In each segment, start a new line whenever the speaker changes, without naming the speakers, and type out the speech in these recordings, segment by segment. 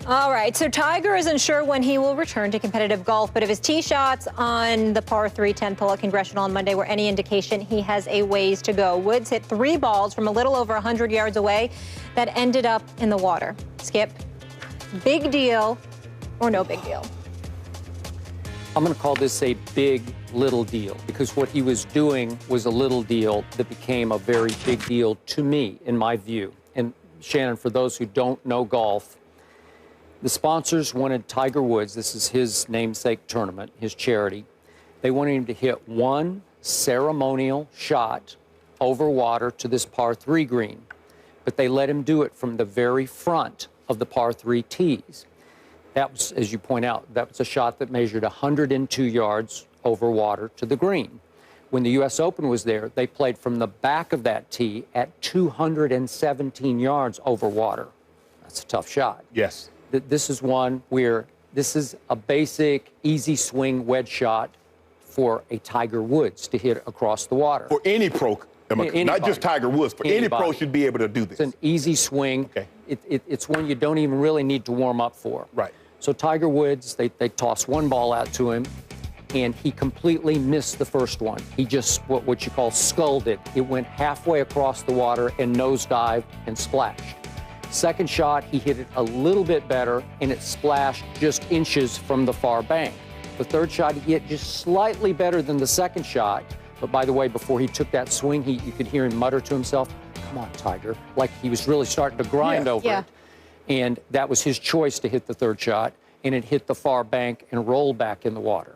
All right, so Tiger isn't sure when he will return to competitive golf, but if his tee shots on the par 3 10th hole at Congressional on Monday were any indication, he has a ways to go. Woods hit 3 balls from a little over 100 yards away that ended up in the water. Skip, big deal or no big deal?
I'm going to call this a big little deal, because what he was doing was a little deal that became a very big deal to me, in my view. And Shannon, for those who don't know golf, the sponsors wanted Tiger Woods, this is his namesake tournament, his charity, they wanted him to hit one ceremonial shot over water to this par 3 green, but they let him do it from the very front of the par 3 tees. That was, as you point out, that was a shot that measured 102 yards over water to the green. When the U.S. Open was there, they played from the back of that tee at 217 yards over water. That's a tough shot.
Yes.
This is one where this is a basic, easy swing wedge shot for a Tiger Woods to hit across the water.
For any pro, not just Tiger Woods, for any pro should be able to do this.
It's an easy swing.
Okay.
It's one you don't even really need to warm up for.
Right.
So Tiger Woods, they toss one ball out to him, and he completely missed the first one. He just, what you call, sculled it. It went halfway across the water and nosedived and splashed. Second shot, he hit it a little bit better, and it splashed just inches from the far bank. The third shot, he hit just slightly better than the second shot. But by the way, before he took that swing, you could hear him mutter to himself, "Come on, Tiger," like he was really starting to grind over it. And that was his choice to hit the third shot, and it hit the far bank and rolled back in the water.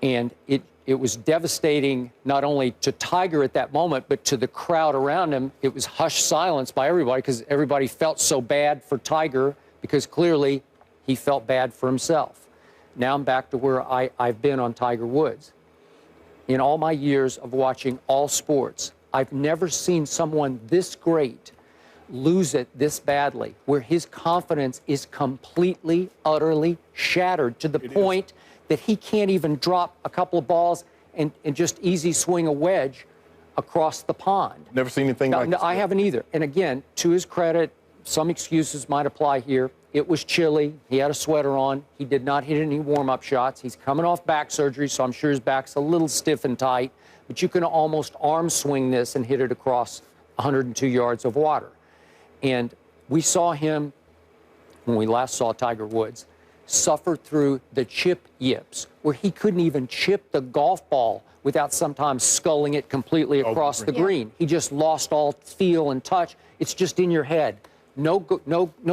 And it was devastating not only to Tiger at that moment, but to the crowd around him. It was hushed silence by everybody, because everybody felt so bad for Tiger, because clearly he felt bad for himself. Now I'm back to where I've been on Tiger Woods. In all my years of watching all sports, I've never seen someone this great lose it this badly, where his confidence is completely, utterly shattered to the point that he can't even drop a couple of balls and just easy swing a wedge across the pond.
Never seen anything like this.
I haven't either. And again, to his credit, some excuses might apply here. It was chilly. He had a sweater on. He did not hit any warm-up shots. He's coming off back surgery, so I'm sure his back's a little stiff and tight. But you can almost arm swing this and hit it across 102 yards of water. And we saw him, when we last saw Tiger Woods, suffer through the chip yips, where he couldn't even chip the golf ball without sometimes sculling it completely across the green. He just lost all feel and touch. It's just in your head. No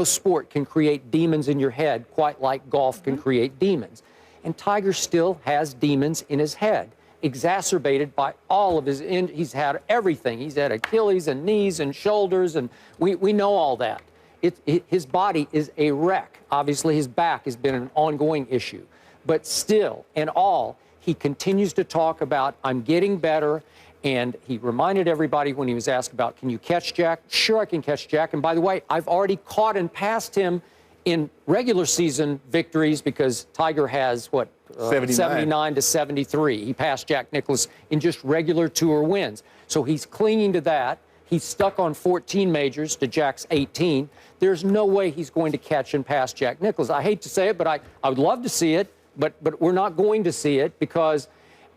sport can create demons in your head quite like golf can create demons. And Tiger still has demons in his head, exacerbated by all of his, he's had everything. He's had Achilles and knees and shoulders, and we know all that. His body is a wreck. Obviously, his back has been an ongoing issue. But still, in all, he continues to talk about, "I'm getting better." And he reminded everybody when he was asked about, "Can you catch Jack?" "Sure, I can catch Jack. And by the way, I've already caught and passed him in regular season victories, because Tiger has, 79 to 73. He passed Jack Nicklaus in just regular tour wins. So he's clinging to that. He's stuck on 14 majors to Jack's 18. There's no way he's going to catch and pass Jack Nicklaus. I hate to say it, but I would love to see it, but we're not going to see it, because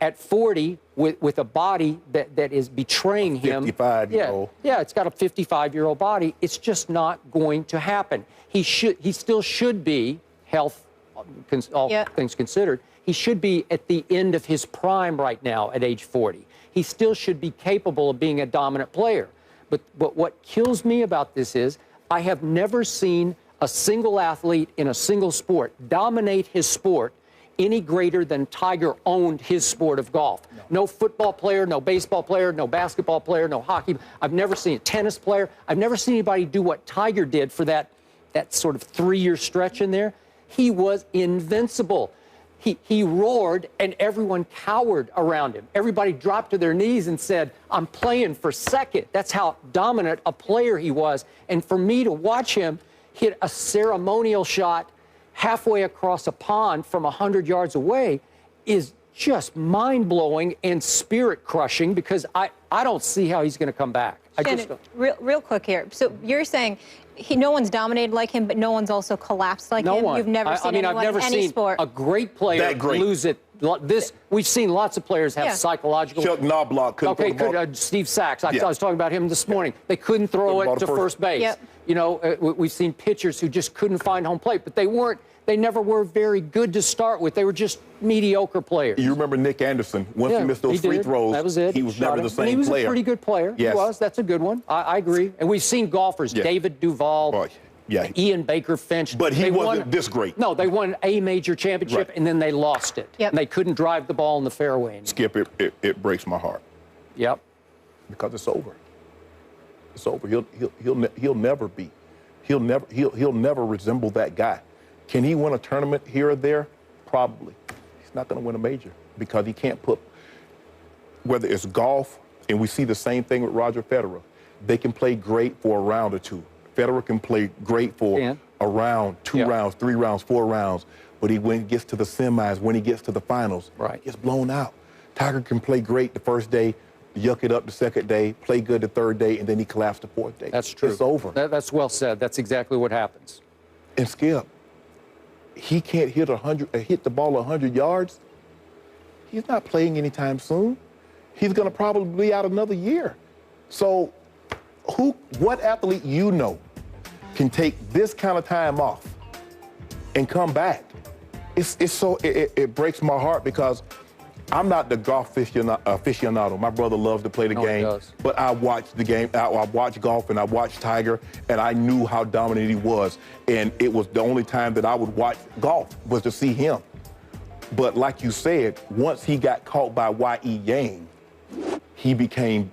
at 40, with a body that is betraying him.
55-year-old.
Yeah, it's got a 55-year-old body. It's just not going to happen. He still should be, health, all things considered, he should be at the end of his prime right now at age 40. He still should be capable of being a dominant player. But what kills me about this is I have never seen a single athlete in a single sport dominate his sport any greater than Tiger owned his sport of golf. No football player, no baseball player, no basketball player, no hockey. I've never seen a tennis player. I've never seen anybody do what Tiger did for that sort of 3-year stretch in there. He was invincible. He roared, and everyone cowered around him. Everybody dropped to their knees and said, "I'm playing for second." That's how dominant a player he was. And for me to watch him hit a ceremonial shot halfway across a pond from 100 yards away is just mind-blowing and spirit-crushing, because I don't see how he's going to come back.
Real quick here. So you're saying no one's dominated like him, but no one's also collapsed like him?
No one.
You've never seen anyone
I've never
in any
seen
sport.
a great player lose it. We've seen lots of players have psychological.
Chuck Knobloch couldn't
Steve Sachs. I was talking about him this morning. They couldn't throw it to first base.
Yep.
You know, we've seen pitchers who just couldn't find home plate, but they never were very good to start with. They were just mediocre players.
You remember Nick Anderson? Once he missed those free throws,
that was it.
He was never the same player.
He was a pretty good player.
Yes.
He was. That's a good one. I agree. And we've seen golfers, David Duval, Ian Baker Finch.
But he wasn't this great.
No, they won a major championship, and then they lost it.
Yep.
And they couldn't drive the ball in the fairway anymore.
Skip, it breaks my heart.
Yep.
Because it's over. It's over. He'll never resemble that guy. Can he win a tournament here or there? Probably. He's not going to win a major because he can't put, whether it's golf, and we see the same thing with Roger Federer. They can play great for a round or two. Federer can play great for a round, 2 rounds, 3 rounds, 4 rounds. But when he gets to the semis, when he gets to the finals, he gets blown out. Tiger can play great the first day, yuck it up the second day, play good the third day, and then he collapsed the fourth day.
That's true.
It's over.
That's well said. That's exactly what happens.
And Skip, he can't hit the ball 100 yards. He's not playing anytime soon. He's going to probably be out another year. So what athlete you know can take this kind of time off and come back? It breaks my heart because I'm not the golf aficionado. My brother loves to play the game, but I watched the game. I watched golf and I watched Tiger, and I knew how dominant he was. And it was the only time that I would watch golf was to see him. But like you said, once he got caught by Y.E. Yang, he became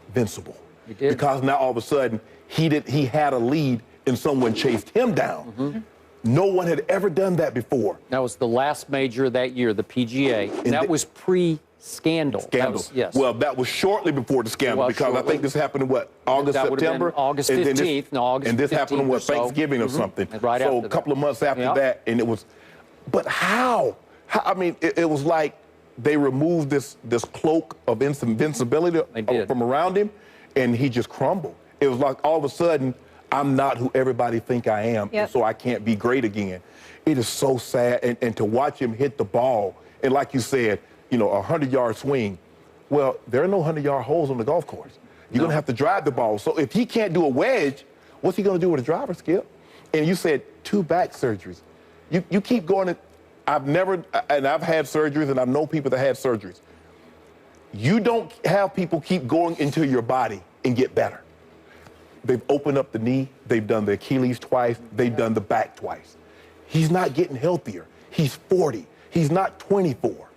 invincible.
He did.
Because now all of a sudden he had a lead and someone chased him down. Mm-hmm. No one had ever done that before.
That was the last major of that year, the PGA. And that was pre-scandal.
Yes. Well, that was shortly before the scandal because I think this happened in what, August, September?
August 15th.
And this happened on what, Thanksgiving or something.
Right after
so a couple of months after that, and it was, but how? I mean, it was like they removed this cloak of invincibility from around him, and he just crumbled. It was like all of a sudden, I'm not who everybody think I am, so I can't be great again. It is so sad, and to watch him hit the ball, and like you said, you know, a 100-yard swing. Well, there are no 100-yard holes on the golf course. You're going to have to drive the ball. So if he can't do a wedge, what's he going to do with a driver, Skip? And you said 2 back surgeries. You keep going. I've had surgeries, and I know people that had surgeries. You don't have people keep going into your body and get better. They've opened up the knee. They've done the Achilles twice. They've done the back twice. He's not getting healthier. He's 40. He's not 24.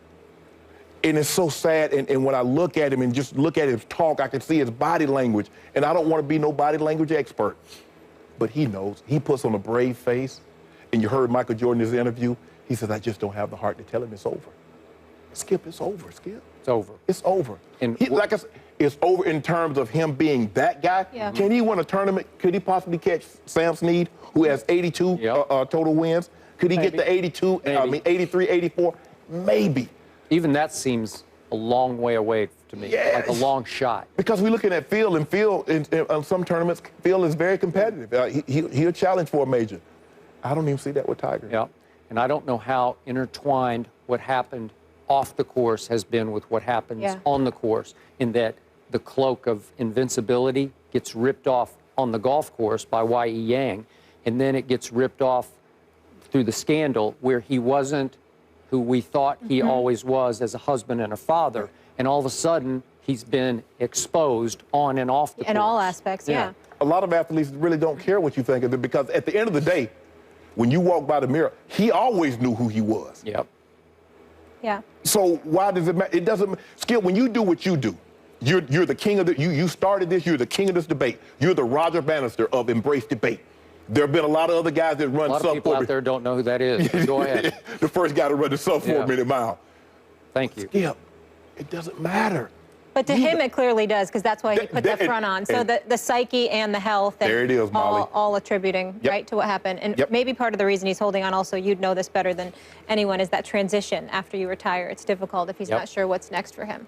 And it's so sad. And when I look at him and just look at his talk, I can see his body language. And I don't want to be no body language expert. But he knows. He puts on a brave face. And you heard Michael Jordan in his interview. He says, I just don't have the heart to tell him it's over. Skip, it's over, Skip.
It's over.
It's over. And like I said, it's over in terms of him being that guy. Yeah. Can he win a tournament? Could he possibly catch Sam Snead, who has 82 total wins? Could he get to 82, 83, 84? Maybe.
Even that seems a long way away to me, like a long shot.
Because we're looking at Phil, and Phil, in some tournaments, Phil is very competitive. He'll challenge for a major. I don't even see that with Tiger.
Yeah, and I don't know how intertwined what happened off the course has been with what happens on the course, in that the cloak of invincibility gets ripped off on the golf course by Y.E. Yang, and then it gets ripped off through the scandal where he wasn't who we thought he always was as a husband and a father, and all of a sudden he's been exposed on and off the course.
In all aspects, A
lot of athletes really don't care what you think of it, because at the end of the day, when you walk by the mirror, he always knew who he was.
Yep.
Yeah.
So why does it matter? It doesn't. Skip, when you do what you do, you're the king of the. You started this. You're the king of this debate. You're the Roger Bannister of embrace debate. There have been a lot of other guys that run sub 4 minutes.
A lot of people out there don't know who that is. Go ahead.
The first guy to run the sub 4 minute mile.
Thank you.
Skip, it doesn't matter.
But to him, it clearly does, because that's why he put that front on. So the psyche and the health, and
there it is, Molly.
all attributing right to what happened. And maybe part of the reason he's holding on, also, you'd know this better than anyone, is that transition after you retire. It's difficult if he's not sure what's next for him.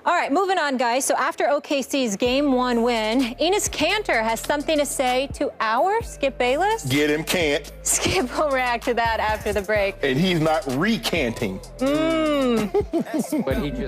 All right, moving on, guys. So after OKC's Game 1 win, Enes Kanter has something to say to our Skip Bayless.
Get him, can't.
Skip will react to that after the break.
And he's not recanting.
But he just